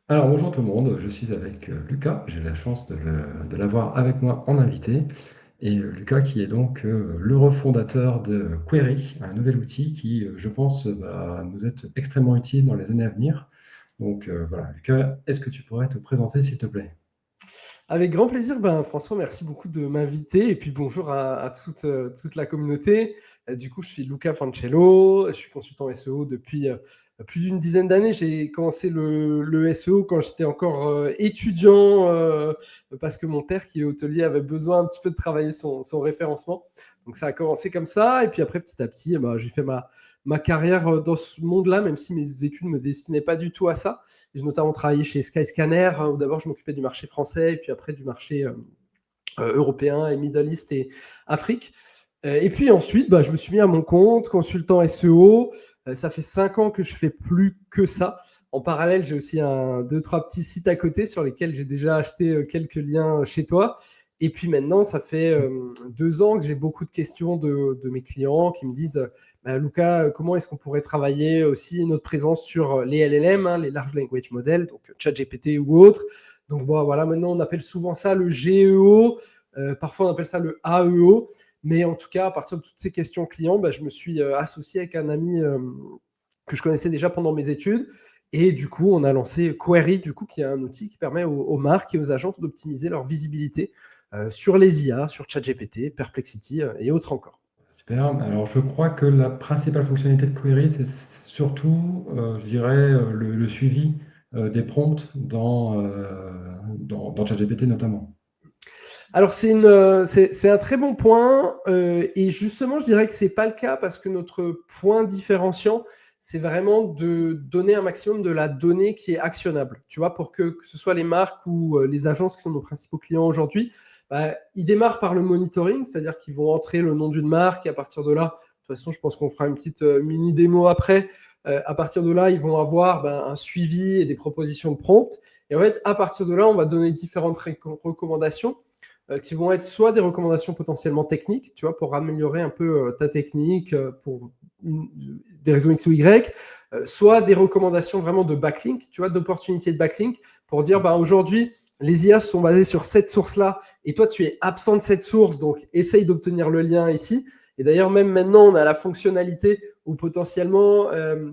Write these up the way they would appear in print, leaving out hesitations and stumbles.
Alors bonjour tout le monde, je suis avec Lucas, j'ai la chance de l'avoir avec moi en invité. Et Lucas qui est donc le refondateur de Query, un nouvel outil qui, je pense, va nous être extrêmement utile dans les années à venir. Donc voilà, Lucas, est-ce que tu pourrais te présenter s'il te plaît? Avec grand plaisir, François, merci beaucoup de m'inviter et puis bonjour à toute la communauté. Du coup, je suis Luca Fancello, je suis consultant SEO depuis plus d'une dizaine d'années. J'ai commencé le SEO quand j'étais encore étudiant parce que mon père, qui est hôtelier, avait besoin un petit peu de travailler son référencement. Donc ça a commencé comme ça et puis après, petit à petit, j'ai fait ma carrière dans ce monde-là, même si mes études ne me destinaient pas du tout à ça. J'ai notamment travaillé chez Skyscanner, où d'abord je m'occupais du marché français, et puis après du marché européen et Middle East et Afrique. Et puis ensuite, je me suis mis à mon compte, consultant SEO. Ça fait 5 ans que je fais plus que ça. En parallèle, j'ai aussi deux, trois petits sites à côté sur lesquels j'ai déjà acheté quelques liens chez toi. Et puis maintenant, ça fait 2 ans que j'ai beaucoup de questions de mes clients qui me disent Lucas, comment est-ce qu'on pourrait travailler aussi notre présence sur les LLM, hein, les Large Language Models, donc ChatGPT ou autre. Donc bon, voilà, maintenant on appelle souvent ça le GEO, parfois on appelle ça le AEO. Mais en tout cas, à partir de toutes ces questions clients, je me suis associé avec un ami que je connaissais déjà pendant mes études. Et du coup, on a lancé Query, du coup, qui est un outil qui permet aux marques et aux agences d'optimiser leur visibilité sur les IA, sur ChatGPT, Perplexity et autres encore. Super. Alors je crois que la principale fonctionnalité de Query, c'est surtout, je dirais, le suivi des prompts dans ChatGPT notamment. Alors, c'est un très bon point. Et justement, je dirais que ce n'est pas le cas parce que notre point différenciant, c'est vraiment de donner un maximum de la donnée qui est actionnable. Tu vois, pour que ce soit les marques ou les agences qui sont nos principaux clients aujourd'hui, ils démarrent par le monitoring, c'est-à-dire qu'ils vont entrer le nom d'une marque et à partir de là, de toute façon, je pense qu'on fera une petite mini démo après. À partir de là, ils vont avoir un suivi et des propositions de prompt. Et en fait, à partir de là, on va donner différentes recommandations qui vont être soit des recommandations potentiellement techniques, tu vois, pour améliorer un peu ta technique pour des raisons X ou Y, soit des recommandations vraiment de backlink, tu vois, d'opportunités de backlink pour dire, aujourd'hui, les IA sont basées sur cette source-là et toi, tu es absent de cette source, donc essaye d'obtenir le lien ici. Et d'ailleurs, même maintenant, on a la fonctionnalité où potentiellement,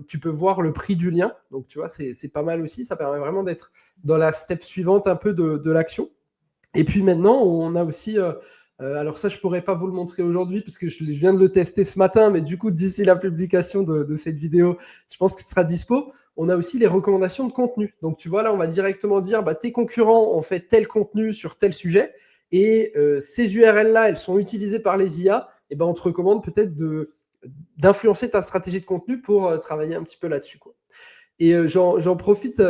tu peux voir le prix du lien. Donc, tu vois, c'est pas mal aussi. Ça permet vraiment d'être dans la step suivante un peu de l'action. Et puis maintenant, on a aussi, alors ça, je ne pourrais pas vous le montrer aujourd'hui parce que je viens de le tester ce matin, mais du coup, d'ici la publication de cette vidéo, je pense que ce sera dispo. On a aussi les recommandations de contenu. Donc, tu vois, là, on va directement dire, tes concurrents ont fait tel contenu sur tel sujet et ces URL-là, elles sont utilisées par les IA. Et on te recommande peut-être d'influencer ta stratégie de contenu pour travailler un petit peu là-dessus, quoi. Et j'en profite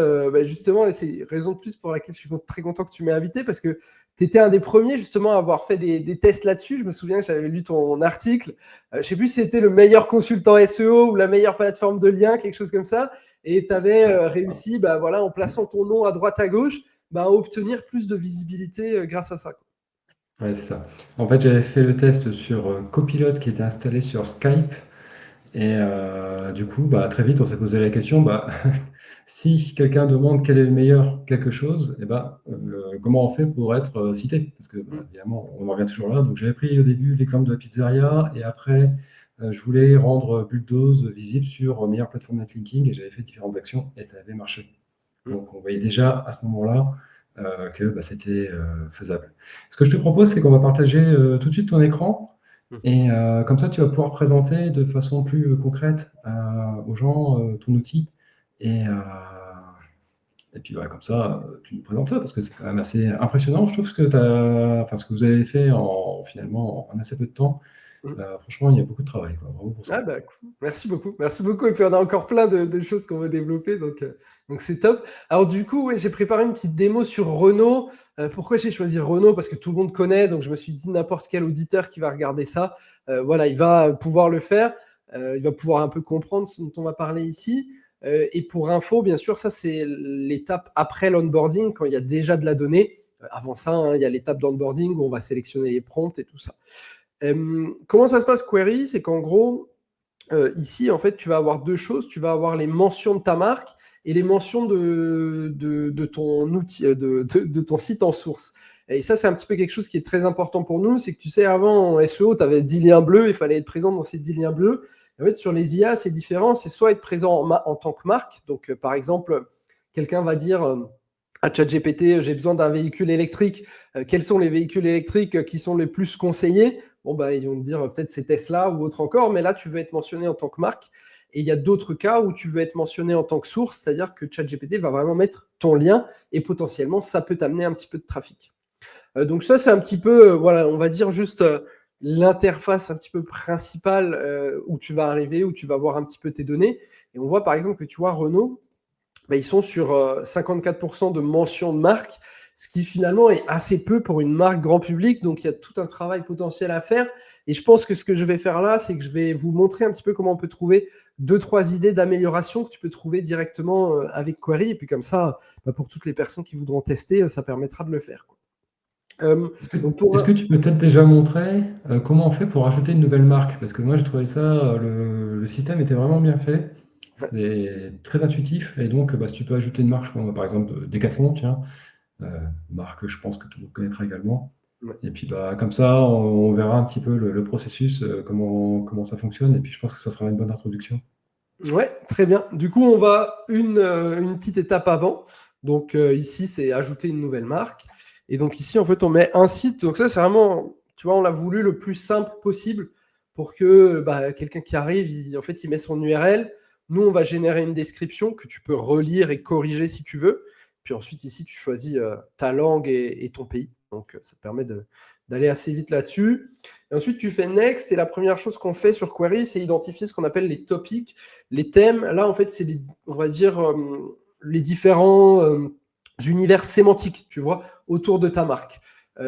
justement, et c'est raison de plus pour laquelle je suis très content que tu m'aies invité, parce que tu étais un des premiers justement à avoir fait des tests là-dessus. Je me souviens que j'avais lu ton article. Je ne sais plus si c'était le meilleur consultant SEO ou la meilleure plateforme de lien, quelque chose comme ça. Et tu avais réussi, en plaçant ton nom à droite à gauche, à obtenir plus de visibilité grâce à ça, quoi. Ouais, c'est ça. En fait, j'avais fait le test sur Copilot qui était installé sur Skype. Et du coup, très vite, on s'est posé la question, si quelqu'un demande quel est le meilleur quelque chose, comment on fait pour être cité? Parce que, Mm. évidemment, on en revient toujours là. Donc, j'avais pris au début l'exemple de la pizzeria, et après, je voulais rendre Bulldoze visible sur meilleure plateforme netlinking, et j'avais fait différentes actions, et ça avait marché. Mm. Donc, on voyait déjà à ce moment-là que c'était faisable. Ce que je te propose, c'est qu'on va partager tout de suite ton écran. Mhm. Et comme ça, tu vas pouvoir présenter de façon plus concrète aux gens ton outil. Et, euh, et puis voilà, comme ça, tu nous présentes ça, parce que c'est quand même assez impressionnant. Je trouve ce que vous avez fait finalement en assez peu de temps. Mm. Franchement, il y a beaucoup de travail, quoi. Bravo pour ça. Ah cool. Merci beaucoup. Merci beaucoup. Et puis on a encore plein de choses qu'on veut développer, donc c'est top. Alors du coup, ouais, j'ai préparé une petite démo sur Renault. Pourquoi j'ai choisi Renault? Parce que tout le monde connaît, donc je me suis dit n'importe quel auditeur qui va regarder ça, voilà, il va pouvoir le faire. Il va pouvoir un peu comprendre ce dont on va parler ici. Et pour info, bien sûr, ça c'est l'étape après l'onboarding, quand il y a déjà de la donnée. Avant ça, hein, il y a l'étape d'onboarding où on va sélectionner les prompts et tout ça. Comment ça se passe Query? C'est qu'en gros, ici, en fait, tu vas avoir deux choses. Tu vas avoir les mentions de ta marque et les mentions de ton outil, de ton site en source. Et ça, c'est un petit peu quelque chose qui est très important pour nous. C'est que tu sais, avant, en SEO, tu avais 10 liens bleus, il fallait être présent dans ces 10 liens bleus. En fait, sur les IA, c'est différent. C'est soit être présent en tant que marque. Donc, par exemple, quelqu'un va dire à ChatGPT, j'ai besoin d'un véhicule électrique. Quels sont les véhicules électriques qui sont les plus conseillés? Bon, bah, ils vont te dire peut-être c'est Tesla ou autre encore. Mais là, tu veux être mentionné en tant que marque. Et il y a d'autres cas où tu veux être mentionné en tant que source, c'est-à-dire que ChatGPT va vraiment mettre ton lien et potentiellement, ça peut t'amener un petit peu de trafic. Donc ça, c'est un petit peu, voilà, on va dire juste l'interface un petit peu principale où tu vas arriver, où tu vas voir un petit peu tes données. Et on voit par exemple que tu vois Renault, bah, ils sont sur 54% de mention de marque, ce qui finalement est assez peu pour une marque grand public. Donc il y a tout un travail potentiel à faire. Et je pense que ce que je vais faire là, c'est que je vais vous montrer un petit peu comment on peut trouver 2-3 idées d'amélioration que tu peux trouver directement avec Query. Et puis comme ça, bah, pour toutes les personnes qui voudront tester, ça permettra de le faire, quoi. Est-ce que, Donc pour, est-ce que tu peux peut-être déjà montrer comment on fait pour ajouter une nouvelle marque? Parce que moi, j'ai trouvé ça, le système était vraiment bien fait. C'est très intuitif. Et donc, bah, si tu peux ajouter une marque, par exemple, Decathlon, tiens, euh, marque, je pense que tout le monde connaîtra également. ouais. Et puis, bah, comme ça, on verra un petit peu le processus, comment ça fonctionne. Et puis, je pense que ça sera une bonne introduction. Ouais, très bien. Du coup, on va une petite étape avant. Donc ici, c'est ajouter une nouvelle marque. Et donc ici, en fait, on met un site. Donc ça, c'est vraiment, tu vois, on l'a voulu le plus simple possible pour que bah, quelqu'un qui arrive, en fait, il met son URL. Nous, on va générer une description que tu peux relire et corriger si tu veux. Puis ensuite, ici, tu choisis ta langue et ton pays. Donc ça te permet d'aller assez vite là-dessus. Et ensuite, tu fais Next. Et la première chose qu'on fait sur Query, c'est identifier ce qu'on appelle les topics. Les thèmes, là, en fait, c'est, on va dire, les différents univers sémantiques, tu vois, autour de ta marque.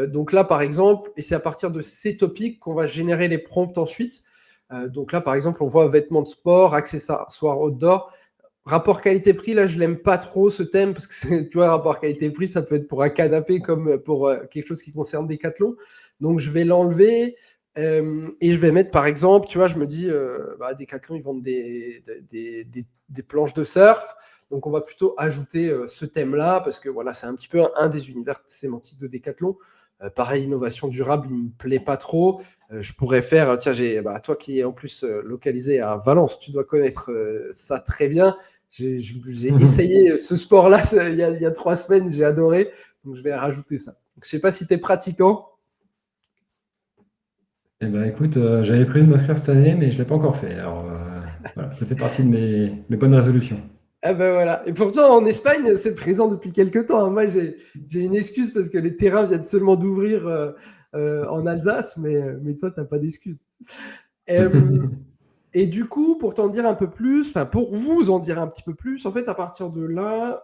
Donc là, par exemple, et c'est à partir de ces topics qu'on va générer les prompts ensuite. Donc là, par exemple, on voit vêtements de sport, accessoires outdoor. Rapport qualité-prix, là, je l'aime pas trop ce thème parce que tu vois, rapport qualité-prix, ça peut être pour un canapé comme pour quelque chose qui concerne Decathlon. Donc je vais l'enlever et je vais mettre par exemple, tu vois, je me dis, bah, Decathlon, ils vendent des planches de surf. Donc on va plutôt ajouter ce thème-là parce que voilà, c'est un petit peu un des univers sémantiques de Decathlon. Pareil, innovation durable, il ne me plaît pas trop. Je pourrais faire, tiens, toi qui es en plus localisé à Valence, tu dois connaître ça très bien. J'ai essayé ce sport-là il y a 3 semaines, j'ai adoré. Donc, je vais rajouter ça. Donc, je ne sais pas si tu es pratiquant. Eh ben, écoute, j'avais prévu de m'inscrire cette année, mais je ne l'ai pas encore fait. Alors, voilà, ça fait partie de mes bonnes résolutions. Ah ben voilà. Et pourtant, en Espagne, c'est présent depuis quelques temps, hein. Moi, j'ai une excuse parce que les terrains viennent seulement d'ouvrir en Alsace, mais toi, tu n'as pas d'excuse. Et du coup, pour t'en dire un peu plus, enfin pour vous en dire un petit peu plus, en fait, à partir de là,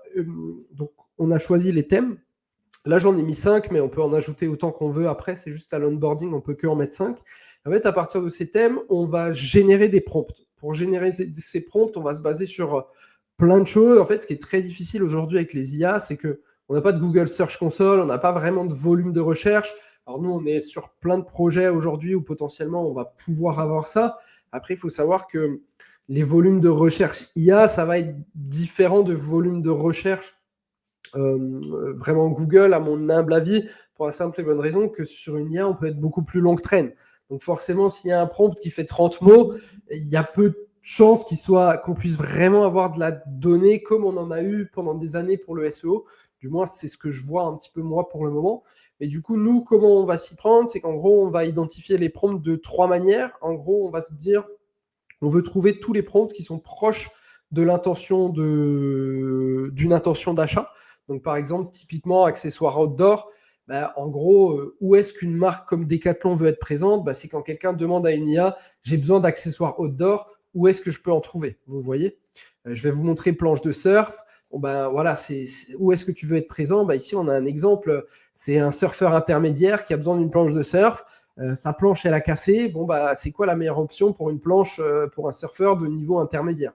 donc on a choisi les thèmes. Là, j'en ai mis 5, mais on peut en ajouter autant qu'on veut après. C'est juste à l'onboarding, on peut que en mettre 5. En fait, à partir de ces thèmes, on va générer des prompts. Pour générer ces prompts, on va se baser sur plein de choses. En fait, ce qui est très difficile aujourd'hui avec les IA, c'est que on n'a pas de Google Search Console, on n'a pas vraiment de volume de recherche. Alors nous, on est sur plein de projets aujourd'hui où potentiellement on va pouvoir avoir ça. Après, il faut savoir que les volumes de recherche IA, ça va être différent de volumes de recherche vraiment Google, à mon humble avis, pour la simple et bonne raison que sur une IA, on peut être beaucoup plus longue traîne. Donc forcément, s'il y a un prompt qui fait 30 mots, il y a peu de chances qu'on puisse vraiment avoir de la donnée comme on en a eu pendant des années pour le SEO. Du moins, c'est ce que je vois un petit peu moi pour le moment. Mais du coup, nous, comment on va s'y prendre? C'est qu'en gros, on va identifier les prompts de 3 manières. En gros, on va se dire, on veut trouver tous les prompts qui sont proches de d'une intention d'achat. Donc, par exemple, typiquement, accessoires outdoor, bah, en gros, où est-ce qu'une marque comme Decathlon veut être présente? Bah, c'est quand quelqu'un demande à une IA, j'ai besoin d'accessoires outdoor, où est-ce que je peux en trouver? Vous voyez, je vais vous montrer planche de surf. Bon, ben, voilà, où est-ce que tu veux être présent? Bah, ici, on a un exemple, c'est un surfeur intermédiaire qui a besoin d'une planche de surf. Sa planche, elle a cassé. Bon, bah, c'est quoi la meilleure option pour une planche pour un surfeur de niveau intermédiaire?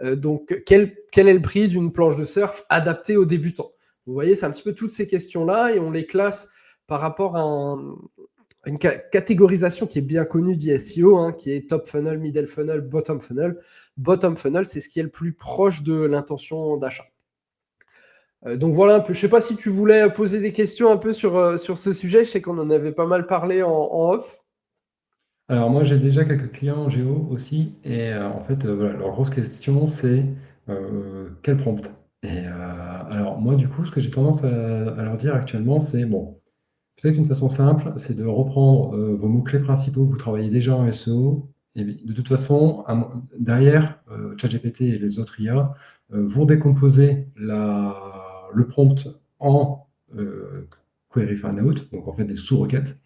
Donc, quel est le prix d'une planche de surf adaptée aux débutants? Vous voyez, c'est un petit peu toutes ces questions-là et on les classe par rapport à une catégorisation qui est bien connue du SEO, hein, qui est top funnel, middle funnel, bottom funnel. bottom funnel, c'est ce qui est le plus proche de l'intention d'achat. Donc voilà un peu. Je ne sais pas si tu voulais poser des questions un peu sur ce sujet. Je sais qu'on en avait pas mal parlé en off. Alors moi, j'ai déjà quelques clients en géo aussi, et en fait, voilà, leur grosse question, c'est quel prompt? Et alors moi, du coup, ce que j'ai tendance à leur dire actuellement, c'est bon, peut-être une façon simple, c'est de reprendre vos mots-clés principaux que vous travaillez déjà en SEO. Et de toute façon, derrière, ChatGPT et les autres IA vont décomposer le prompt en query fan-out, donc en fait des sous-requêtes.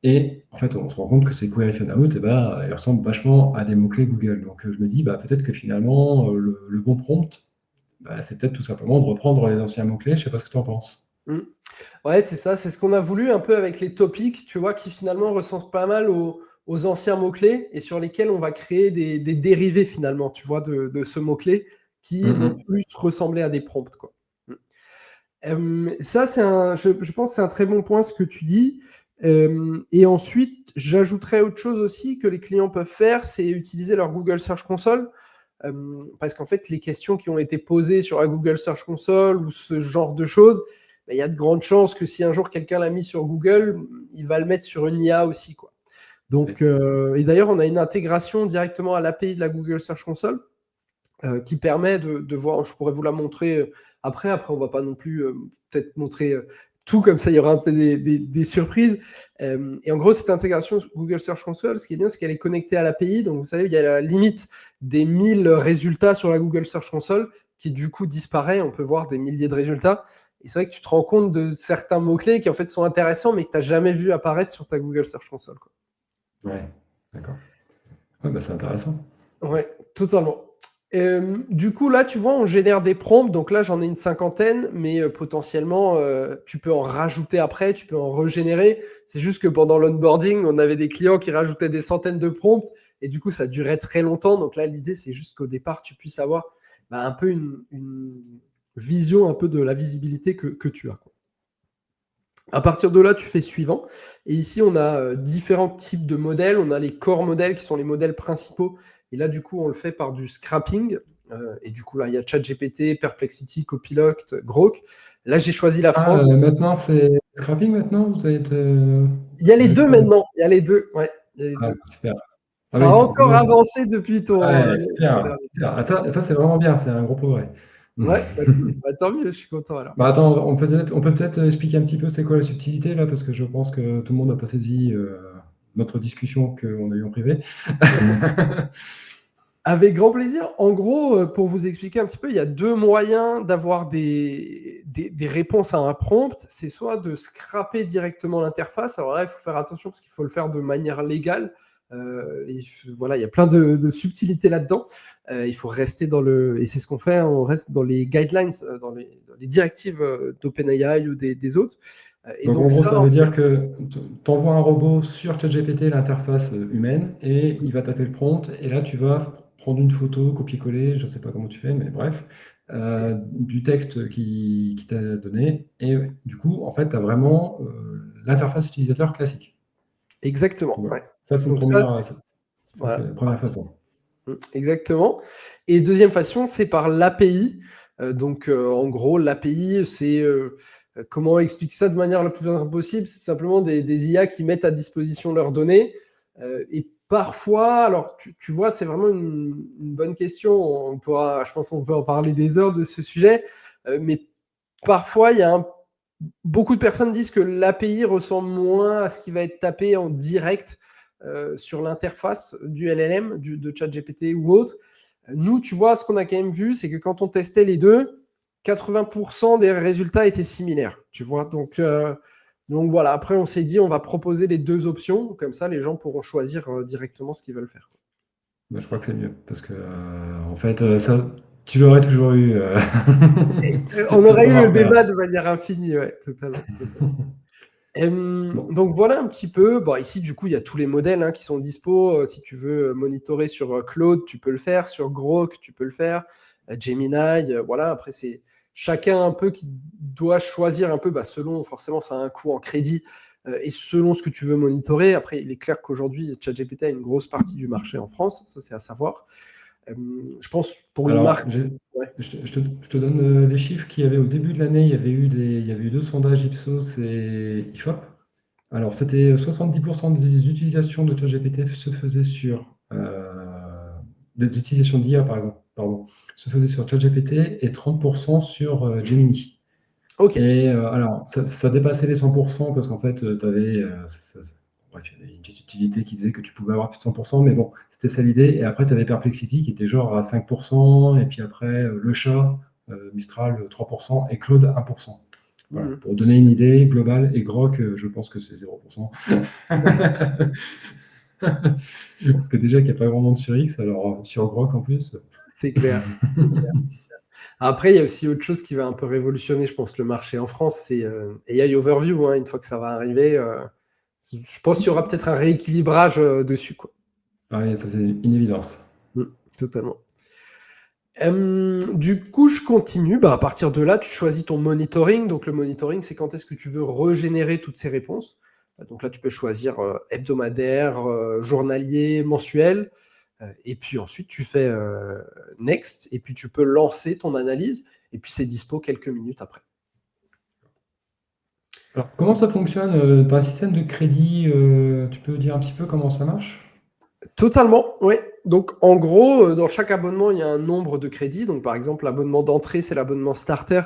Et en fait, on se rend compte que ces query fan-out, elles ressemblent vachement à des mots-clés Google. Donc je me dis, peut-être que finalement, le bon prompt, c'est peut-être tout simplement de reprendre les anciens mots-clés. Je ne sais pas ce que tu en penses. Ouais, c'est ça. C'est ce qu'on a voulu un peu avec les topics, tu vois, qui finalement ressemblent pas mal aux anciens mots-clés et sur lesquels on va créer des dérivés finalement, tu vois, de ce mot-clé qui vont plus ressembler à des prompts, quoi. Ça, je pense que c'est un très bon point ce que tu dis. Et ensuite, j'ajouterais autre chose aussi que les clients peuvent faire, c'est utiliser leur Google Search Console. Parce qu'en fait, les questions qui ont été posées sur la Google Search Console ou ce genre de choses, il y a de grandes chances que si un jour quelqu'un l'a mis sur Google, il va le mettre sur une IA aussi, quoi. Donc, et d'ailleurs, on a une intégration directement à l'API de la Google Search Console qui permet de voir, je pourrais vous la montrer après, on va pas non plus peut-être montrer tout, comme ça il y aura un peu des surprises. Et en gros, cette intégration Google Search Console, ce qui est bien, c'est qu'elle est connectée à l'API. Donc vous savez, il y a la limite des 1000 résultats sur la Google Search Console qui du coup disparaît. On peut voir des milliers de résultats. Et c'est vrai que tu te rends compte de certains mots-clés qui en fait sont intéressants, mais que tu n'as jamais vu apparaître sur ta Google Search Console, quoi. Ouais, d'accord. Ouais, c'est intéressant. Ouais, totalement. Du coup, là, tu vois, on génère des prompts. Donc là, j'en ai une cinquantaine, mais potentiellement, tu peux en rajouter après, tu peux en régénérer. C'est juste que pendant l'onboarding, on avait des clients qui rajoutaient des centaines de prompts et du coup, ça durait très longtemps. Donc là, l'idée, c'est juste qu'au départ, tu puisses avoir un peu une vision un peu de la visibilité que tu as, quoi. À partir de là, tu fais suivant. Et ici, on a différents types de modèles. On a les core modèles qui sont les modèles principaux. Et là, du coup, on le fait par du scrapping. Et du coup, là, il y a ChatGPT, Perplexity, Copilot, Grok. Là, j'ai choisi la France. Maintenant, c'est scrapping maintenant? Il y a les deux maintenant. Il y a les deux. Ouais, il y a les deux. Super. Ah Ça a oui, encore avancé depuis ton. ouais, super, super. Ah, ça, c'est vraiment bien, c'est un gros progrès. Ouais, cool. Tant mieux, je suis content alors. Attends, on peut peut-être expliquer un petit peu c'est quoi la subtilité là, parce que je pense que tout le monde n'a pas saisi notre discussion qu'on a eue en privé. Avec grand plaisir. En gros, pour vous expliquer un petit peu, il y a deux moyens d'avoir des réponses à un prompt. C'est soit de scraper directement l'interface. Alors là, il faut faire attention parce qu'il faut le faire de manière légale. Voilà, il y a plein de subtilités là-dedans. Il faut rester dans le... Et c'est ce qu'on fait, on reste dans les guidelines, dans les directives d'OpenAI ou des autres. Et Donc en donc gros, ça, ça veut dire que tu envoies un robot sur ChatGPT, l'interface humaine, et il va taper le prompt, et là tu vas prendre une photo, copier-coller, je ne sais pas comment tu fais, mais bref, du texte qui t'a donné, et du coup, en fait, tu as vraiment l'interface utilisateur classique. exactement. Voilà. Ouais. Ça, c'est une Donc ça, première, c'est voilà. la première façon. Exactement. Et deuxième façon, c'est par l'API. Donc, en gros, l'API, c'est comment expliquer ça de manière la plus simple possible? C'est simplement des IA qui mettent à disposition leurs données. Et parfois, alors, tu vois, c'est vraiment une bonne question. On pourra, je pense qu'on peut en parler des heures de ce sujet. Mais parfois, beaucoup de personnes disent que l'API ressemble moins à ce qui va être tapé en direct sur l'interface du LLM, de ChatGPT ou autre. Nous, tu vois, ce qu'on a quand même vu, c'est que quand on testait les deux, 80% des résultats étaient similaires. Tu vois, donc voilà. Après, on s'est dit, on va proposer les deux options, comme ça, les gens pourront choisir directement ce qu'ils veulent faire. Je crois que c'est mieux, parce que en fait, ça, tu l'aurais toujours eu. On Ça aurait eu le marche bien. débat de manière infinie, ouais, totalement. Bon. Donc voilà un petit peu. Bon, ici, du coup, il y a tous les modèles qui sont dispo. Si tu veux monitorer sur Claude, tu peux le faire. Sur Grok, tu peux le faire. Gemini, voilà. Après, c'est chacun un peu qui doit choisir un peu selon, forcément, ça a un coût en crédit et selon ce que tu veux monitorer. Après, il est clair qu'aujourd'hui, ChatGPT a une grosse partie du marché en France. Ça, c'est à savoir. Je pense pour une Alors, marque. Ouais. je te donne les chiffres qu'il y avait au début de l'année. Il y avait eu deux sondages Ipsos et IFOP. Alors, c'était 70% des utilisations de ChatGPT se faisaient sur des utilisations d'IA, par exemple, pardon, se faisaient sur ChatGPT et 30% sur Gemini. Ok. Et alors, ça dépassait les 100% parce qu'en fait, tu avais, bref, il y avait une petite utilité qui faisait que tu pouvais avoir plus de 100%, mais bon, c'était ça l'idée. Et après, tu avais Perplexity qui était genre à 5%, et puis après, le chat, Mistral 3%, et Claude 1%. Voilà, Mhm. pour donner une idée globale, et Grok, je pense que c'est 0%. Parce que déjà qu'il n'y a pas vraiment de sur X, alors sur Grok en plus. C'est clair. C'est clair. Après, il y a aussi autre chose qui va un peu révolutionner, je pense, le marché en France, c'est AI Overview. Hein, une fois que ça va arriver, je pense qu'il y aura peut-être un rééquilibrage dessus, quoi. Ouais, ça c'est une évidence. Mm, totalement. Du coup, je continue. Bah, à partir de là, tu choisis ton monitoring. Donc, le monitoring, c'est quand est-ce que tu veux régénérer toutes ces réponses. Donc là, tu peux choisir hebdomadaire, journalier, mensuel. Et puis ensuite, tu fais Next. Et puis, tu peux lancer ton analyse. Et puis, c'est dispo quelques minutes après. Alors, comment ça fonctionne? Tu as un système de crédit, tu peux dire un petit peu comment ça marche? Totalement, oui. Donc, en gros, dans chaque abonnement, il y a un nombre de crédits. Donc, par exemple, l'abonnement d'entrée, c'est l'abonnement starter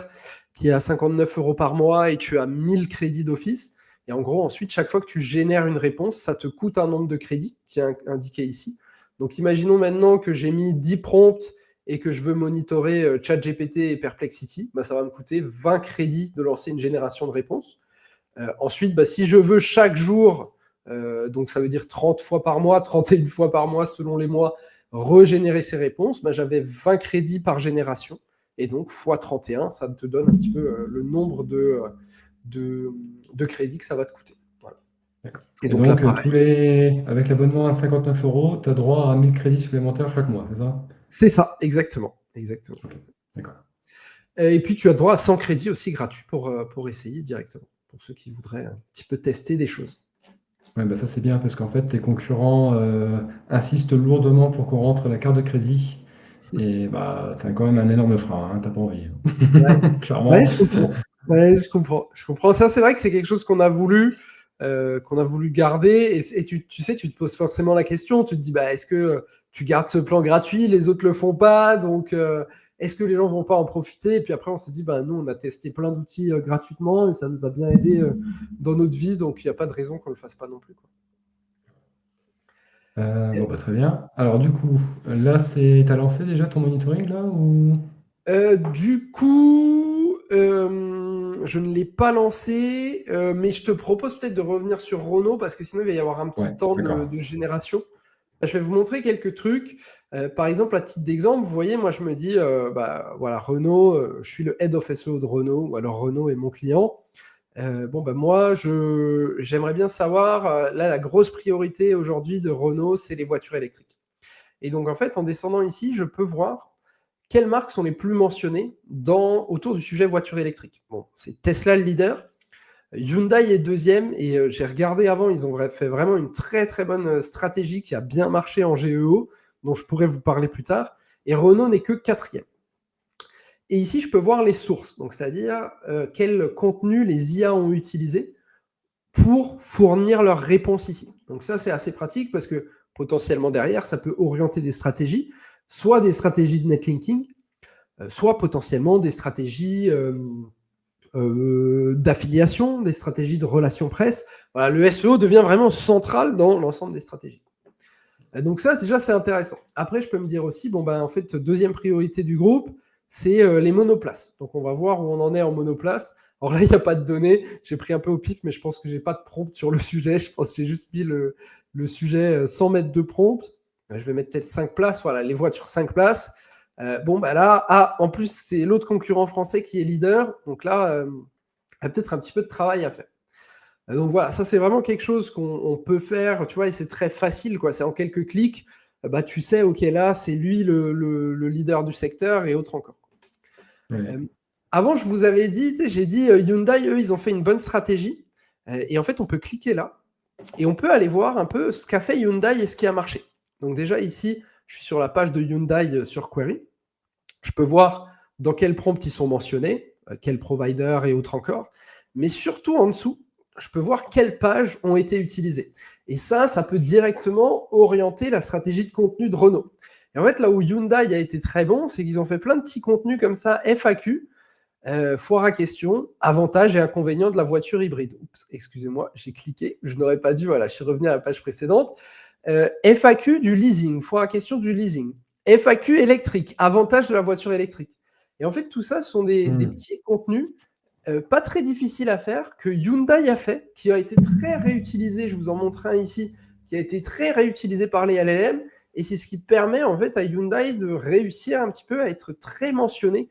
qui est à 59 € par mois et tu as 1000 crédits d'office. Et en gros, ensuite, chaque fois que tu génères une réponse, ça te coûte un nombre de crédits qui est indiqué ici. Donc, imaginons maintenant que j'ai mis 10 prompts et que je veux monitorer ChatGPT et Perplexity. Bah, ça va me coûter 20 crédits de lancer une génération de réponses. Ensuite, bah, si je veux chaque jour, donc ça veut dire 30 fois par mois, 31 fois par mois selon les mois, régénérer ces réponses, bah, j'avais 20 crédits par génération. Et donc, fois 31, ça te donne un petit peu le nombre de crédits que ça va te coûter. Voilà. D'accord. Et Et donc là, donc, pareil. avec l'abonnement à 59 euros, tu as droit à 1000 crédits supplémentaires chaque mois, c'est ça? C'est ça, exactement. Exactement. Ok, d'accord. Et puis, tu as droit à 100 crédits aussi gratuits pour essayer directement, pour ceux qui voudraient un petit peu tester des choses. Ouais, bah ça c'est bien parce qu'en fait, tes concurrents insistent lourdement pour qu'on rentre la carte de crédit. Et bah, c'est quand même un énorme frein, hein, t'as pas envie, Ouais. hein. Ouais, Clairement. je comprends. Ouais, je comprends. Je comprends. Ça, c'est vrai que c'est quelque chose qu'on a voulu garder. Et tu sais, tu te poses forcément la question. Tu te dis, bah, est-ce que tu gardes ce plan gratuit, les autres le font pas, donc est-ce que les gens vont pas en profiter? Et puis après, on s'est dit, bah, nous, on a testé plein d'outils gratuitement et ça nous a bien aidé dans notre vie, donc il n'y a pas de raison qu'on le fasse pas non plus, quoi. Bon, bah, très bien. Alors du coup, là, t'as lancé déjà ton monitoring là ou... Du coup, je ne l'ai pas lancé, mais je te propose peut-être de revenir sur Renault parce que sinon il va y avoir un petit Ouais, temps d'accord. de génération. Je vais vous montrer quelques trucs. Par exemple, à titre d'exemple, vous voyez, moi je me dis, bah voilà, Renault, je suis le head of SEO de Renault, ou alors Renault est mon client. Bon, bah moi, j'aimerais bien savoir, là, la grosse priorité aujourd'hui de Renault, c'est les voitures électriques. Et donc, en fait, en descendant ici, je peux voir quelles marques sont les plus mentionnées autour du sujet voiture électrique. Bon, c'est Tesla le leader, Hyundai est deuxième, et j'ai regardé avant, ils ont fait vraiment une très très bonne stratégie qui a bien marché en GEO, dont je pourrais vous parler plus tard, et Renault n'est que quatrième. Et ici, je peux voir les sources, donc c'est-à-dire quel contenu les IA ont utilisé pour fournir leurs réponses ici. Donc ça, c'est assez pratique parce que potentiellement derrière, ça peut orienter des stratégies, soit des stratégies de netlinking, soit potentiellement des stratégies d'affiliation, des stratégies de relations presse. Voilà, le SEO devient vraiment central dans l'ensemble des stratégies. Donc ça, déjà, c'est intéressant. Après, je peux me dire aussi, bon, ben, en fait, deuxième priorité du groupe, c'est les monoplaces. Donc, on va voir où on en est en monoplace. Alors là, il n'y a pas de données. J'ai pris un peu au pif, mais je pense que j'ai pas de prompt sur le sujet. Je pense que j'ai juste mis le sujet sans mettre de prompt. Je vais mettre peut-être 5 places. Voilà, les voitures 5 places. Bon, bah là, en plus, c'est l'autre concurrent français qui est leader. Donc là, il y a peut-être un petit peu de travail à faire. Donc voilà, ça c'est vraiment quelque chose qu'on peut faire, tu vois, et c'est très facile, quoi. C'est en quelques clics, bah, tu sais, ok, là, c'est lui le leader du secteur et autres encore. Ouais. Euh, Avant, je vous avais dit, j'ai dit Hyundai, eux, ils ont fait une bonne stratégie. Et en fait, on peut cliquer là et on peut aller voir un peu ce qu'a fait Hyundai et ce qui a marché. Donc déjà ici, je suis sur la page de Hyundai sur Query. Je peux voir dans quel prompt ils sont mentionnés, quel provider et autres encore. Mais surtout en dessous, je peux voir quelles pages ont été utilisées. Et ça peut directement orienter la stratégie de contenu de Renault. Et en fait, là où Hyundai a été très bon, c'est qu'ils ont fait plein de petits contenus comme ça, FAQ, foire à questions, avantages et inconvénients de la voiture hybride. Oups, excusez-moi, j'ai cliqué, je n'aurais pas dû, voilà, je suis revenu à la page précédente. FAQ du leasing, foire à questions du leasing. FAQ électrique, avantages de la voiture électrique. Et en fait, tout ça sont des petits contenus pas très difficiles à faire que Hyundai a fait, qui a été très réutilisé. Je vous en montre un ici, qui a été très réutilisé par les LLM. Et c'est ce qui permet en fait à Hyundai de réussir un petit peu à être très mentionné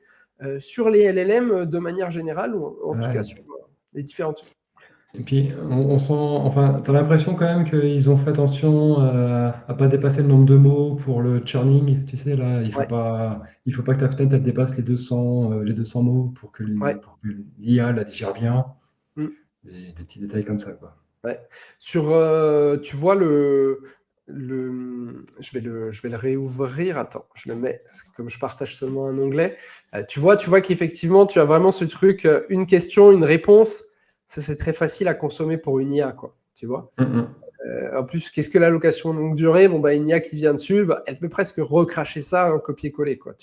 sur les LLM de manière générale, ou en tout cas sur les différentes. Et puis, on sent, enfin, tu as l'impression quand même qu'ils ont fait attention à pas dépasser le nombre de mots pour le churning. Tu sais, là, il faut pas que ta fenêtre elle dépasse les 200 mots pour que l'IA la digère bien. Des petits détails comme ça, quoi. Ouais. Sur, tu vois je vais le réouvrir. Attends, je le mets parce que comme je partage seulement un onglet, tu vois qu'effectivement tu as vraiment ce truc, une question, une réponse. Ça, c'est très facile à consommer pour une IA, quoi. Tu vois. En plus, qu'est-ce que l'allocation longue durée? Bon, une IA qui vient dessus, elle peut presque recracher ça en copier-coller, quoi.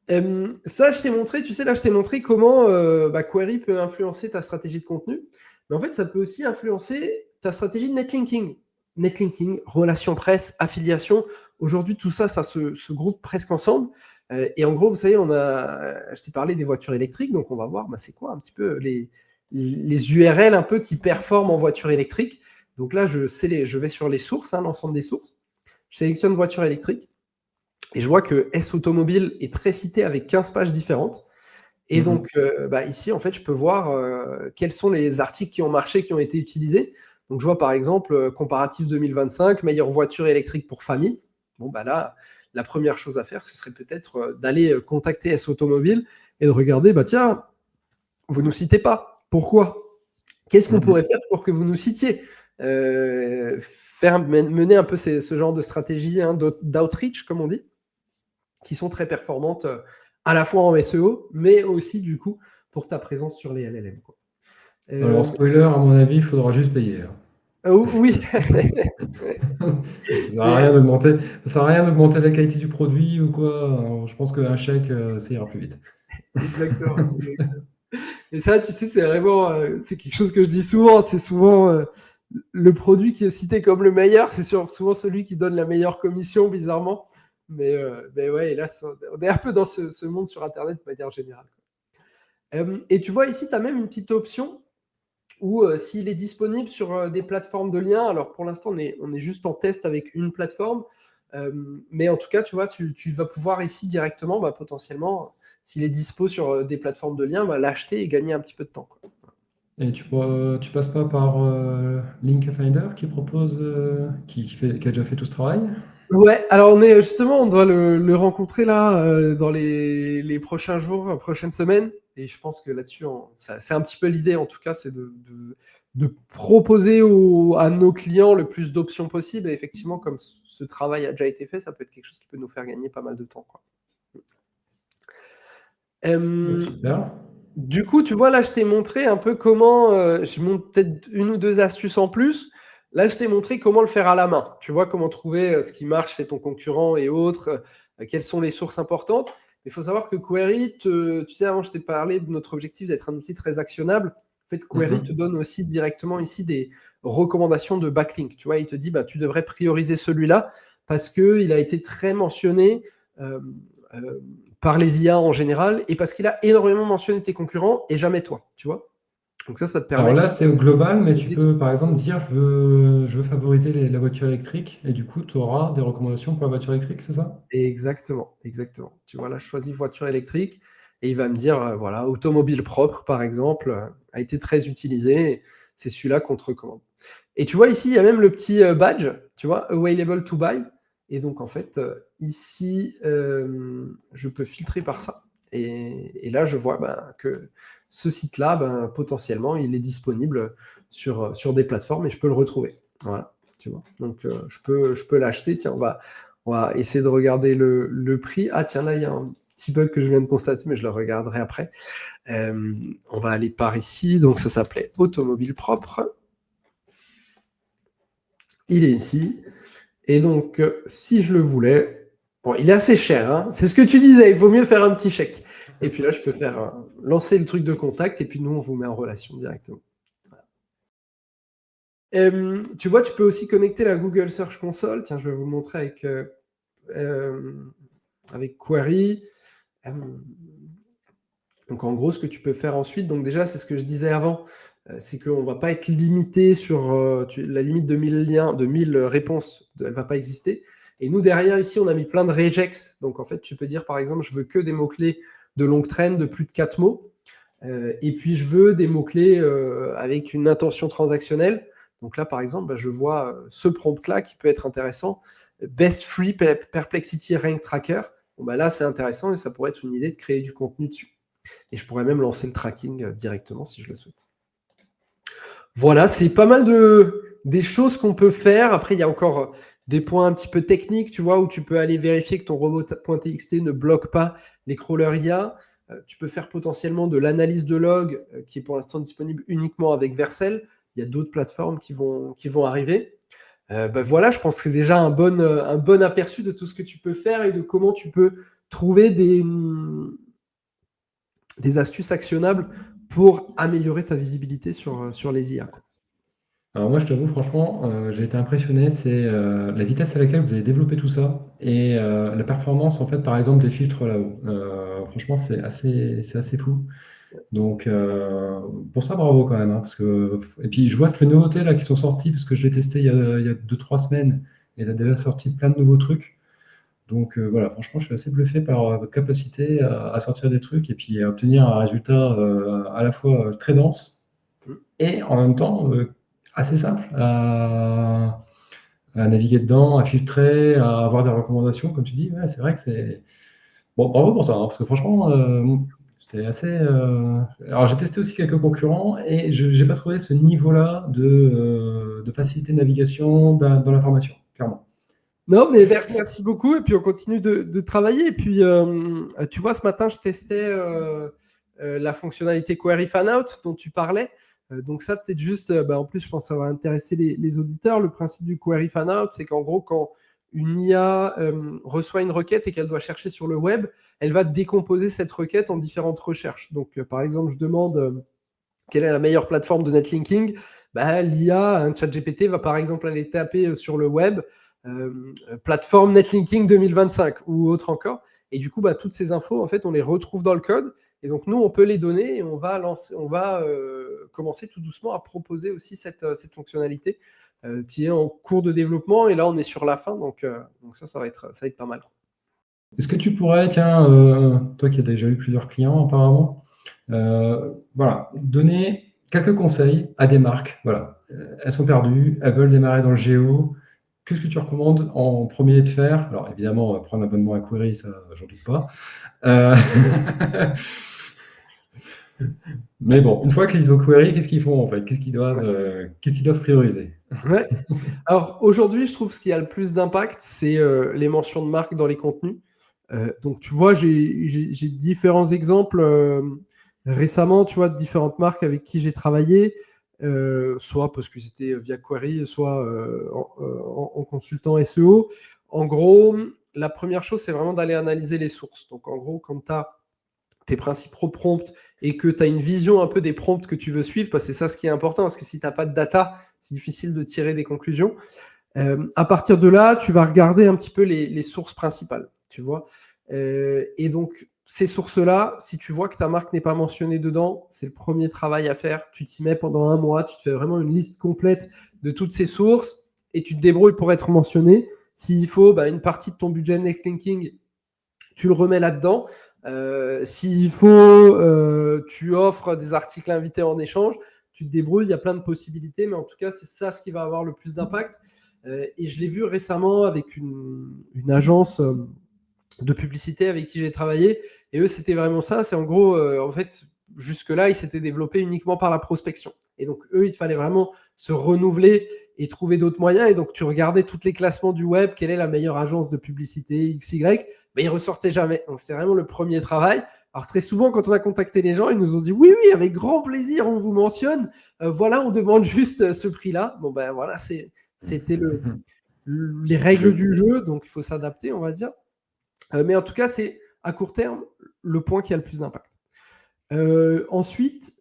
Ça, je t'ai montré, tu sais, là, je t'ai montré comment Query peut influencer ta stratégie de contenu. Mais en fait, ça peut aussi influencer ta stratégie de netlinking. Netlinking, relations presse, affiliation. Aujourd'hui, tout ça, ça se groupe presque ensemble. Et en gros, vous savez, je t'ai parlé des voitures électriques, donc on va voir, c'est quoi un petit peu les URL un peu qui performent en voiture électrique. Donc là, je vais sur les sources, l'ensemble des sources. Je sélectionne voiture électrique. Et je vois que S Automobile est très cité avec 15 pages différentes. Et donc, ici, en fait, je peux voir quels sont les articles qui ont marché, qui ont été utilisés. Donc, je vois par exemple, comparatif 2025, meilleure voiture électrique pour famille. Bon, là, la première chose à faire, ce serait peut-être d'aller contacter S Automobile et de regarder, tiens, vous ne nous citez pas. Pourquoi? Qu'est-ce qu'on pourrait faire pour que vous nous citiez? Mener un peu ce genre de stratégie d'outreach, comme on dit, qui sont très performantes à la fois en SEO, mais aussi du coup pour ta présence sur les LLM. Quoi. Alors, spoiler, à mon avis, il faudra juste payer. Oui. Ça sert à rien d'augmenter la qualité du produit ou quoi. Je pense qu'un chèque, ça ira plus vite. Exactement. Et ça, tu sais, c'est vraiment, c'est quelque chose que je dis souvent. C'est souvent le produit qui est cité comme le meilleur, c'est souvent celui qui donne la meilleure commission, bizarrement. Mais ouais, là, on est un peu dans ce monde sur Internet de manière générale. Et tu vois, ici, tu as même une petite option où s'il est disponible sur des plateformes de liens, alors pour l'instant, on est juste en test avec une plateforme, mais en tout cas, tu vois, tu vas pouvoir ici directement, potentiellement, s'il est dispo sur des plateformes de liens, l'acheter et gagner un petit peu de temps. Quoi. Et tu passes pas par Link Finder qui propose, qui a déjà fait tout ce travail? Ouais, alors on doit le rencontrer là dans les prochains jours, prochaines semaines, et je pense que là-dessus, c'est un petit peu l'idée en tout cas, c'est de proposer à nos clients le plus d'options possibles. Et effectivement, comme ce travail a déjà été fait, ça peut être quelque chose qui peut nous faire gagner pas mal de temps. Quoi. Super. Du coup, tu vois, là, je t'ai montré un peu comment, je montre peut-être une ou deux astuces en plus. Là, je t'ai montré comment le faire à la main. Tu vois, comment trouver ce qui marche chez ton concurrent et autres, quelles sont les sources importantes. Il faut savoir que Query, tu sais, avant, je t'ai parlé de notre objectif d'être un outil très actionnable. En fait, Query te donne aussi directement ici des recommandations de backlink. Tu vois, il te dit, tu devrais prioriser celui-là parce qu'il a été très mentionné par les IA en général et parce qu'il a énormément mentionné tes concurrents et jamais toi, tu vois. Donc ça te permet. Alors là, c'est au global, mais tu peux par exemple dire je veux favoriser la voiture électrique et du coup, tu auras des recommandations pour la voiture électrique, c'est ça? Exactement. Tu vois, là, je choisis voiture électrique et il va me dire, voilà, automobile propre, par exemple, a été très utilisé. C'est celui-là qu'on te recommande. Et tu vois, ici, il y a même le petit badge, tu vois, available to buy. Et donc, en fait, ici, je peux filtrer par ça. Et là, je vois que ce site-là, potentiellement, il est disponible sur des plateformes et je peux le retrouver. Voilà, tu vois. Donc, je peux l'acheter. Tiens, On va essayer de regarder le prix. Ah tiens, là, il y a un petit bug que je viens de constater, mais je le regarderai après. On va aller par ici. Donc, ça s'appelait Automobile Propre. Il est ici. Et donc, si je le voulais... Bon, il est assez cher, hein. C'est ce que tu disais, il vaut mieux faire un petit chèque. Et puis là, je peux faire lancer le truc de contact, et puis nous, on vous met en relation directement. Tu vois, tu peux aussi connecter la Google Search Console. Tiens, je vais vous le montrer avec Query. Donc, en gros, ce que tu peux faire ensuite, donc déjà, c'est ce que je disais avant, c'est qu'on ne va pas être limité sur la limite de 1000 liens, de 1000 réponses, elle ne va pas exister. Et nous, derrière, ici, on a mis plein de regex. Donc, en fait, tu peux dire, par exemple, je veux que des mots-clés de longue traîne de plus de 4 mots. Et puis, je veux des mots-clés avec une intention transactionnelle. Donc là, par exemple, je vois ce prompt-là qui peut être intéressant. Best Free Perplexity Rank Tracker. Bon, là, c'est intéressant et ça pourrait être une idée de créer du contenu dessus. Et je pourrais même lancer le tracking directement si je le souhaite. Voilà, c'est pas mal des choses qu'on peut faire. Après, il y a encore des points un petit peu techniques, tu vois, où tu peux aller vérifier que ton robot.txt ne bloque pas les crawlers IA. Tu peux faire potentiellement de l'analyse de log qui est pour l'instant disponible uniquement avec Vercel. Il y a d'autres plateformes qui vont arriver. Voilà, je pense que c'est déjà un bon aperçu de tout ce que tu peux faire et de comment tu peux trouver des astuces actionnables pour améliorer ta visibilité sur les IA. Alors moi, je t'avoue, franchement, j'ai été impressionné, c'est la vitesse à laquelle vous avez développé tout ça et la performance, en fait, par exemple, des filtres là-haut. Franchement, c'est assez fou. Donc, pour ça, bravo quand même, hein, parce que... Et puis, je vois que les nouveautés là qui sont sorties, parce que je l'ai testé il y a 2-3 semaines, et tu as déjà sorti plein de nouveaux trucs. Donc, voilà, franchement, je suis assez bluffé par votre capacité à sortir des trucs et puis à obtenir un résultat à la fois très dense et en même temps assez simple à naviguer dedans, à filtrer, à avoir des recommandations, comme tu dis. Ouais, c'est vrai que c'est... Bon, bravo pour ça, hein, parce que franchement, c'était assez... Alors, j'ai testé aussi quelques concurrents et je n'ai pas trouvé ce niveau-là de facilité de navigation dans l'information, clairement. Non, mais merci beaucoup. Et puis, on continue de travailler. Et puis, tu vois, ce matin, je testais la fonctionnalité Query Fanout dont tu parlais. Donc, ça, peut-être juste, en plus, je pense que ça va intéresser les auditeurs. Le principe du Query Fanout, c'est qu'en gros, quand une IA reçoit une requête et qu'elle doit chercher sur le web, elle va décomposer cette requête en différentes recherches. Donc, par exemple, je demande quelle est la meilleure plateforme de netlinking. L'IA, un chat GPT, va par exemple aller taper sur le web plateforme netlinking 2025 ou autre encore. Et du coup, toutes ces infos, en fait, on les retrouve dans le code. Et donc, nous, on peut les donner et on va commencer tout doucement à proposer aussi cette fonctionnalité qui est en cours de développement. Et là, on est sur la fin. Donc ça va être pas mal. Est-ce que tu pourrais, tiens, toi qui as déjà eu plusieurs clients apparemment, voilà, donner quelques conseils à des marques. Voilà, elles sont perdues, elles veulent démarrer dans le géo. Qu'est-ce que tu recommandes en premier de faire? Alors évidemment, prendre un abonnement à Query, ça, j'en doute pas. Euh, Mais bon, une fois qu'ils ont Query, qu'est-ce qu'ils font en fait? Qu'est-ce qu'ils doivent prioriser? Ouais. Alors aujourd'hui, je trouve ce qui a le plus d'impact, c'est les mentions de marque dans les contenus. Donc tu vois, j'ai différents exemples récemment, tu vois, de différentes marques avec qui j'ai travaillé, soit parce que c'était via Query, soit en consultant SEO. En gros, la première chose, c'est vraiment d'aller analyser les sources. Donc en gros, quand tu as tes principaux prompts et que tu as une vision un peu des prompts que tu veux suivre, parce que c'est ça ce qui est important, parce que si tu n'as pas de data, c'est difficile de tirer des conclusions. À partir de là, tu vas regarder un petit peu les sources principales, tu vois. Et donc, ces sources-là, si tu vois que ta marque n'est pas mentionnée dedans, c'est le premier travail à faire. Tu t'y mets pendant un mois, tu te fais vraiment une liste complète de toutes ces sources et tu te débrouilles pour être mentionné. S'il faut, une partie de ton budget netlinking, tu le remets là-dedans. S'il faut, tu offres des articles invités en échange, tu te débrouilles, il y a plein de possibilités, mais en tout cas, c'est ça ce qui va avoir le plus d'impact. Et je l'ai vu récemment avec une agence de publicité avec qui j'ai travaillé, et eux, c'était vraiment ça. C'est en gros, en fait, jusque-là, ils s'étaient développés uniquement par la prospection. Et donc, eux, il fallait vraiment se renouveler et trouver d'autres moyens. Et donc, tu regardais tous les classements du web, quelle est la meilleure agence de publicité XY, mais ils ressortaient jamais. Donc, c'est vraiment le premier travail. Alors, très souvent, quand on a contacté les gens, ils nous ont dit oui, oui, avec grand plaisir, on vous mentionne. Voilà, on demande juste ce prix-là. Bon, ben voilà, c'était les règles du jeu, donc il faut s'adapter, on va dire. Mais en tout cas, c'est à court terme le point qui a le plus d'impact. Ensuite,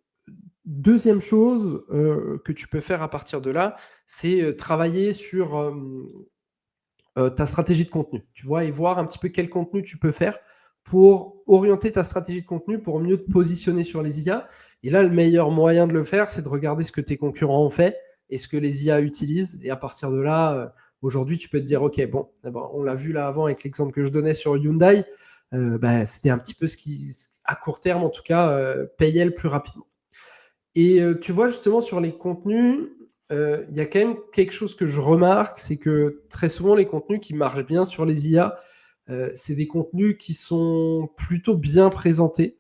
deuxième chose que tu peux faire à partir de là, c'est travailler sur ta stratégie de contenu, tu vois, et voir un petit peu quel contenu tu peux faire pour orienter ta stratégie de contenu pour mieux te positionner sur les IA. Et là, le meilleur moyen de le faire, c'est de regarder ce que tes concurrents ont fait et ce que les IA utilisent. Et à partir de là, aujourd'hui, tu peux te dire, OK, bon, d'abord, on l'a vu là avant avec l'exemple que je donnais sur Hyundai, c'était un petit peu ce qui, à court terme en tout cas, payait le plus rapidement. Et tu vois, justement, sur les contenus, il y a quand même quelque chose que je remarque, c'est que très souvent, les contenus qui marchent bien sur les IA, c'est des contenus qui sont plutôt bien présentés,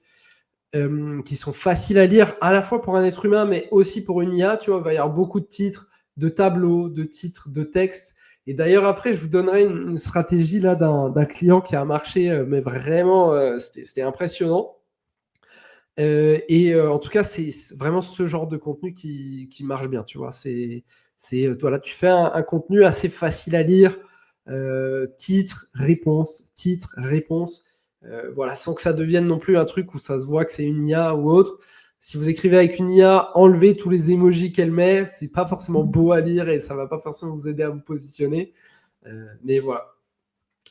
qui sont faciles à lire à la fois pour un être humain, mais aussi pour une IA. Tu vois, il va y avoir beaucoup de titres, de tableaux, de titres, de textes. Et d'ailleurs, après, je vous donnerai une stratégie là d'un client qui a marché, mais vraiment, c'était impressionnant. En tout cas, c'est vraiment ce genre de contenu qui marche bien, tu vois. Voilà, tu fais un contenu assez facile à lire, titre, réponse, voilà, sans que ça devienne non plus un truc où ça se voit que c'est une IA ou autre. Si vous écrivez avec une IA, enlevez tous les emojis qu'elle met, c'est pas forcément beau à lire et ça va pas forcément vous aider à vous positionner. Mais voilà.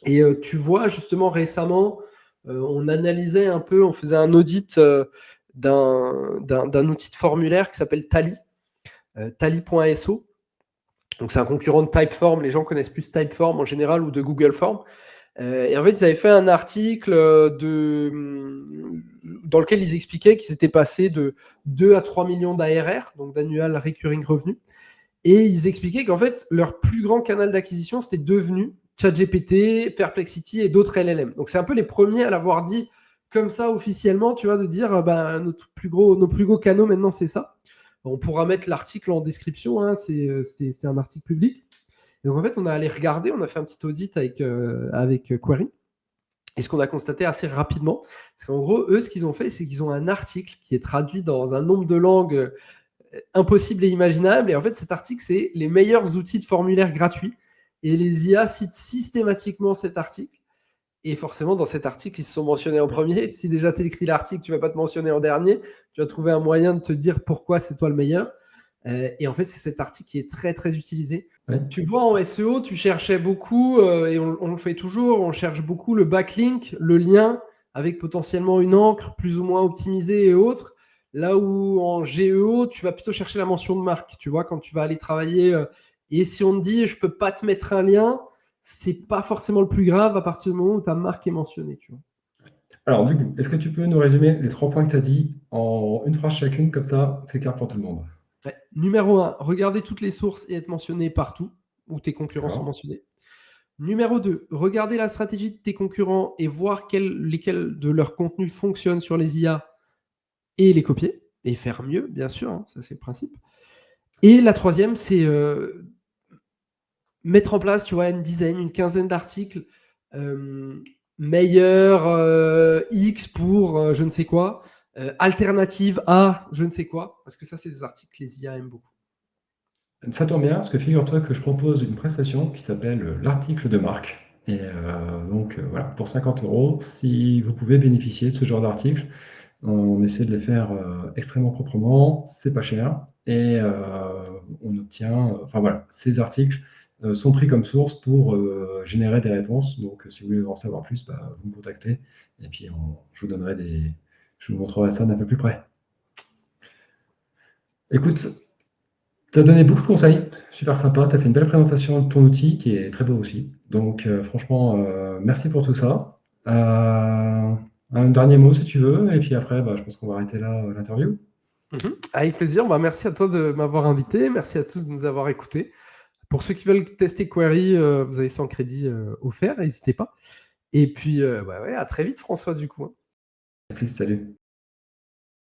Et tu vois, justement, récemment, on analysait un peu, on faisait un audit d'un outil de formulaire qui s'appelle Tally, Tally.so. Donc, c'est un concurrent de Typeform. Les gens connaissent plus Typeform en général ou de Google Form. Et en fait, ils avaient fait un article dans lequel ils expliquaient qu'ils étaient passés de 2 à 3 millions d'ARR, donc d'annual recurring revenue. Et ils expliquaient qu'en fait, leur plus grand canal d'acquisition, c'était devenu ChatGPT, Perplexity et d'autres LLM. Donc, c'est un peu les premiers à l'avoir dit comme ça officiellement, tu vois, de dire nos plus gros canaux maintenant, c'est ça. On pourra mettre l'article en description, hein, c'est un article public. Et donc, en fait, on a allé regarder, on a fait un petit audit avec Query. Et ce qu'on a constaté assez rapidement, c'est qu'en gros, eux, ce qu'ils ont fait, c'est qu'ils ont un article qui est traduit dans un nombre de langues impossible et imaginable. Et en fait, cet article, c'est les meilleurs outils de formulaire gratuits. Et les IA citent systématiquement cet article. Et forcément, dans cet article, ils se sont mentionnés en premier. Si déjà tu écris l'article, tu ne vas pas te mentionner en dernier. Tu vas trouver un moyen de te dire pourquoi c'est toi le meilleur. Et en fait, c'est cet article qui est très, très utilisé. Ouais. Tu vois, en SEO, tu cherchais beaucoup, et on le fait toujours, on cherche beaucoup le backlink, le lien, avec potentiellement une encre plus ou moins optimisée et autres. Là où en GEO, tu vas plutôt chercher la mention de marque, tu vois, quand tu vas aller travailler. Et si on te dit, je peux pas te mettre un lien, c'est pas forcément le plus grave à partir du moment où ta marque est mentionnée, tu vois. Alors, du coup, est-ce que tu peux nous résumer les 3 points que tu as dit en une phrase chacune, comme ça, c'est clair pour tout le monde? Ouais. Numéro 1, regarder toutes les sources et être mentionné partout où tes concurrents sont D'accord. mentionnés. Numéro 2, regarder la stratégie de tes concurrents et voir lesquels de leurs contenus fonctionnent sur les IA et les copier et faire mieux, bien sûr, hein, ça c'est le principe. Et la troisième, c'est mettre en place, tu vois, une dizaine, une quinzaine d'articles meilleur X pour je ne sais quoi, alternative à je ne sais quoi, parce que ça, c'est des articles que les IA aiment beaucoup. Ça tombe bien, parce que figure-toi que je propose une prestation qui s'appelle l'article de marque. Et donc, voilà, pour 50 €, si vous pouvez bénéficier de ce genre d'article, on essaie de les faire extrêmement proprement, c'est pas cher, et on obtient, enfin voilà, ces articles sont pris comme source pour générer des réponses. Donc, si vous voulez en savoir plus, vous me contactez, et puis je vous montrerai ça d'un peu plus près. Écoute, tu as donné beaucoup de conseils, super sympa. Tu as fait une belle présentation de ton outil qui est très beau aussi. Donc, franchement, merci pour tout ça. Un dernier mot si tu veux, et puis après, je pense qu'on va arrêter là l'interview. Avec plaisir. Merci à toi de m'avoir invité. Merci à tous de nous avoir écoutés. Pour ceux qui veulent tester Query, vous avez 100 crédits offerts, n'hésitez pas. Et puis, à très vite, François, du coup. À plus, salut.